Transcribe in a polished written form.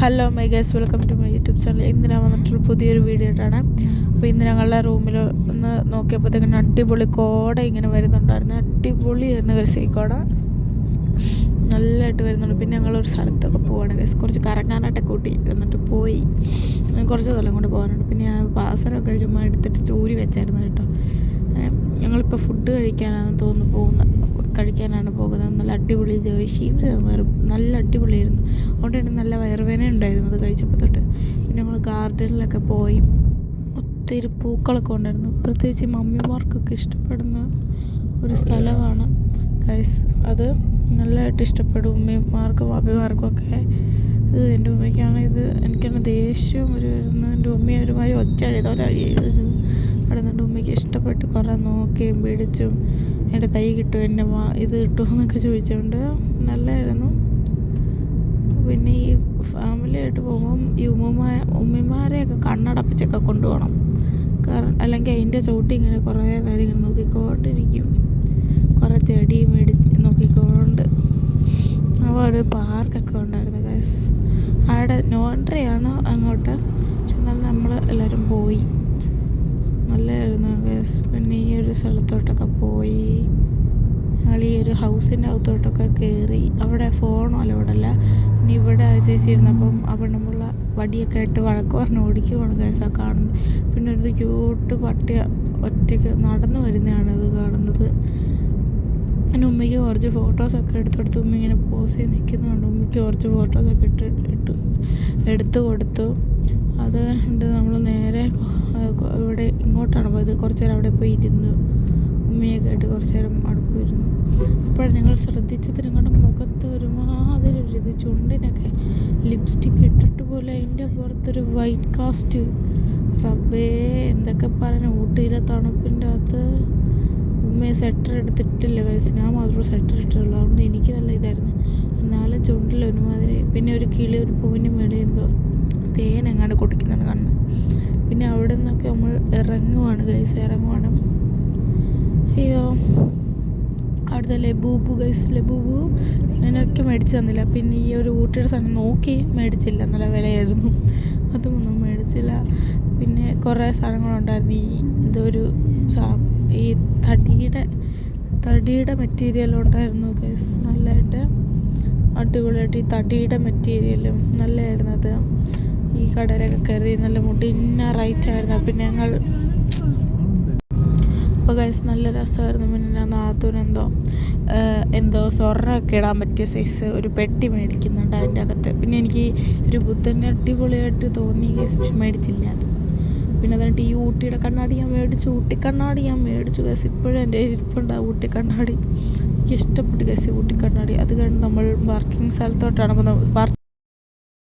Hello my guys, welcome to my YouTube channel. ഇന്ന് ഞാൻ വന്നിട്ടൊരു പുതിയൊരു വീഡിയോ ആയിട്ടാണ്. അപ്പോൾ ഇന്ന് ഞങ്ങളുടെ റൂമിൽ ഒന്ന് നോക്കിയപ്പോഴത്തേക്കും അടിപൊളി കോട ഇങ്ങനെ വരുന്നുണ്ടായിരുന്നു. അടിപൊളിയായിരുന്നു ഗൈസ്. ഈ കോട നല്ലതായിട്ട് വരുന്നുണ്ട്. പിന്നെ ഞങ്ങളൊരു സ്ഥലത്തൊക്കെ പോവാണ് ഗൈസ്, കുറച്ച് കറങ്ങാനായിട്ടൊക്കെ കൂട്ടി എന്നിട്ട് പോയി. കുറച്ച് സ്ഥലം കൊണ്ട് പോകാനുണ്ട്. പിന്നെ ഞാൻ പാസറൊക്കെ ചുമ്മാ എടുത്തിട്ട് ഊരി വെച്ചായിരുന്നു കേട്ടോ. ഞങ്ങളിപ്പോൾ ഫുഡ് കഴിക്കാനാണ് കഴിക്കാനാണ് പോകുന്നത്. നല്ല അടിപൊളി ദേഷ്യം സാമ്പാറും നല്ല അടിപൊളിയായിരുന്നു. അതുകൊണ്ട് തന്നെ നല്ല വയറുവേദന ഉണ്ടായിരുന്നു അത് കഴിച്ചപ്പോൾ തൊട്ട്. പിന്നെ ഞങ്ങൾ ഗാർഡനിലൊക്കെ പോയി. ഒത്തിരി പൂക്കളൊക്കെ ഉണ്ടായിരുന്നു. പ്രത്യേകിച്ച് മമ്മിമാർക്കൊക്കെ ഇഷ്ടപ്പെടുന്ന ഒരു സ്ഥലമാണ് ഗൈസ്. അത് നല്ലതായിട്ട് ഇഷ്ടപ്പെടും ഉമ്മമാർക്കും അമ്മമാർക്കും ഒക്കെ. ഇത് എൻ്റെ ഉമ്മയ്ക്കാണ് എനിക്കാണ് ദേഷ്യം വരുന്നു. എൻ്റെ ഉമ്മയെ ഒരുമാതിരി ഒച്ച എഴുതാനഴിയായിരുന്നു. അവിടെ നിന്നിട്ട് ഉമ്മയ്ക്ക് ഇഷ്ടപ്പെട്ട് കുറേ നോക്കിയും പിടിച്ചും എൻ്റെ തൈ കിട്ടും, എൻ്റെ ഇത് കിട്ടുമോ എന്നൊക്കെ ചോദിച്ചുകൊണ്ട് നല്ലതായിരുന്നു. പിന്നെ ഈ ഫാമിലിയായിട്ട് പോകുമ്പം ഈ ഉമ്മമാരെയൊക്കെ കണ്ണടപ്പിച്ചൊക്കെ കൊണ്ടുപോകണം. കാരണം അല്ലെങ്കിൽ അതിൻ്റെ ചവിട്ടി ഇങ്ങനെ കുറേ നേരം ഇങ്ങനെ നോക്കിക്കൊണ്ടിരിക്കും. കുറേ ചെടിയും നോക്കിക്കൊണ്ട്. അപ്പോൾ ഒരു പാർക്കൊക്കെ ഉണ്ടായിരുന്നു ഗൈസ്. അവിടെ നോൺട്രിയാണ് അങ്ങോട്ട്, പക്ഷെ എന്നാലും നമ്മൾ എല്ലാവരും പോയി. നല്ലതായിരുന്നു ഗൈസ്. പിന്നെ ഈ ഒരു സ്ഥലത്തോട്ടൊക്കെ പോയി. ഞങ്ങൾ ഈ ഒരു ഹൗസിൻ്റെ അകത്തോട്ടൊക്കെ കയറി. അവിടെ ഫോണോ അവിടെ അല്ല. ഇനി ഇവിടെ ചേച്ചി ഇരുന്നപ്പം അവിടെ നമ്മളുള്ള വടിയൊക്കെ ഇട്ട് വഴക്ക് പറഞ്ഞ് ഓടിക്കുവാണ് ഗൈസ് ആ കാണുന്നത്. പിന്നെ ഒരു ക്യൂട്ട് പട്ടി ഒറ്റയ്ക്ക് നടന്നു വരുന്നതാണ് ഇത് കാണുന്നത്. എൻ്റെ ഉമ്മയ്ക്ക് കുറച്ച് ഫോട്ടോസൊക്കെ എടുത്തെടുത്ത് ഉമ്മ ഇങ്ങനെ പോസ് ചെയ്ത് നിൽക്കുന്നുണ്ട്. ഉമ്മയ്ക്ക് കുറച്ച് ഫോട്ടോസൊക്കെ എടുത്തു കൊടുത്തു. അത് ഉണ്ട്. നമ്മൾ നേരെ ഇവിടെ ഇങ്ങോട്ടാണ് പോയത്. കുറച്ച് നേരം അവിടെ പോയി ഇരുന്നു. ഉമ്മയൊക്കെ ആയിട്ട് കുറച്ച് നേരം അവിടെ പോയിരുന്നു. അപ്പോഴാണ് ഞങ്ങൾ ശ്രദ്ധിച്ചത് ഞങ്ങളുടെ മുഖത്ത് ഒരുമാതിരി ഒരു ഇത്, ചുണ്ടിനൊക്കെ ലിപ്സ്റ്റിക്ക് ഇട്ടിട്ട് പോലെ അതിൻ്റെ പുറത്തൊരു വൈറ്റ് കാസ്റ്റ്. റബ്ബേ, എന്തൊക്കെ പറയാൻ. ഊട്ടിയിലെ തണുപ്പിൻ്റെ അകത്ത് ഉമ്മയെ സ്വെറ്റർ എടുത്തിട്ടില്ല ഗൈസ്. ഞാൻ മാത്രമേ സ്വെറ്റർ ഇട്ടുള്ളൂ. അതുകൊണ്ട് എനിക്ക് നല്ല ഇതായിരുന്നു. എന്നാലും ചുണ്ടിൽ ഒരുമാതിരി. പിന്നെ ഒരു കിളി ഒരു പൂവിൻ്റെ മേളിൽ എന്തോ തേനെങ്ങാണ്ട് കുടിക്കുന്നതാണ് കാണുന്നത്. പിന്നെ അവിടെ നിന്നൊക്കെ നമ്മൾ ഇറങ്ങുവാണ്. അയ്യോ, അവിടുത്തെ ലബൂബു അതിനൊക്കെ മേടിച്ച് തന്നില്ല. പിന്നെ ഈ ഒരു ഊട്ടിയുടെ സാധനം നോക്കി മേടിച്ചില്ല, നല്ല വിലയായിരുന്നു. അതൊന്നും മേടിച്ചില്ല. പിന്നെ കുറേ സാധനങ്ങളുണ്ടായിരുന്നു. ഇതൊരു ഈ തടിയുടെ മെറ്റീരിയൽ ഉണ്ടായിരുന്നു ഗൈസ്. നല്ലതായിട്ട് അടിപൊളിയായിട്ട് ഈ തടിയുടെ മെറ്റീരിയലും നല്ലതായിരുന്നു. അത് ഈ കടയിലൊക്കെ കയറി നല്ല മുടിന്ന റൈറ്റായിരുന്നു. പിന്നെ ഞങ്ങൾ അപ്പോൾ ഗൈസ് നല്ല രസമായിരുന്നു. പിന്നെ ഞാൻ നാത്തൂന് എന്തോ സ്വർണ്ണമൊക്കെ ഇടാൻ പറ്റിയ സൈസ് ഒരു പെട്ടി മേടിക്കുന്നുണ്ട് അതിൻ്റെ അകത്ത്. പിന്നെ എനിക്ക് ഒരു ബുദ്ധനെ അടിപൊളിയായിട്ട് തോന്നി ഗൈസ്, പക്ഷെ മേടിച്ചില്ല അത്. പിന്നെ അതിനായിട്ട് ഈ ഊട്ടി കണ്ണാടി ഞാൻ മേടിച്ചു ഗൈസ്. ഇപ്പോഴും എൻ്റെ ഇരിപ്പുണ്ട് ആ ഊട്ടി കണ്ണാടി. എനിക്ക് ഇഷ്ടപ്പെട്ടു ഗൈസ് ഊട്ടി കണ്ണാടി. അത് കഴിഞ്ഞ് നമ്മൾ പാർക്കിംഗ് സ്ഥലത്തോട്ടാണ് പോകുന്നത്.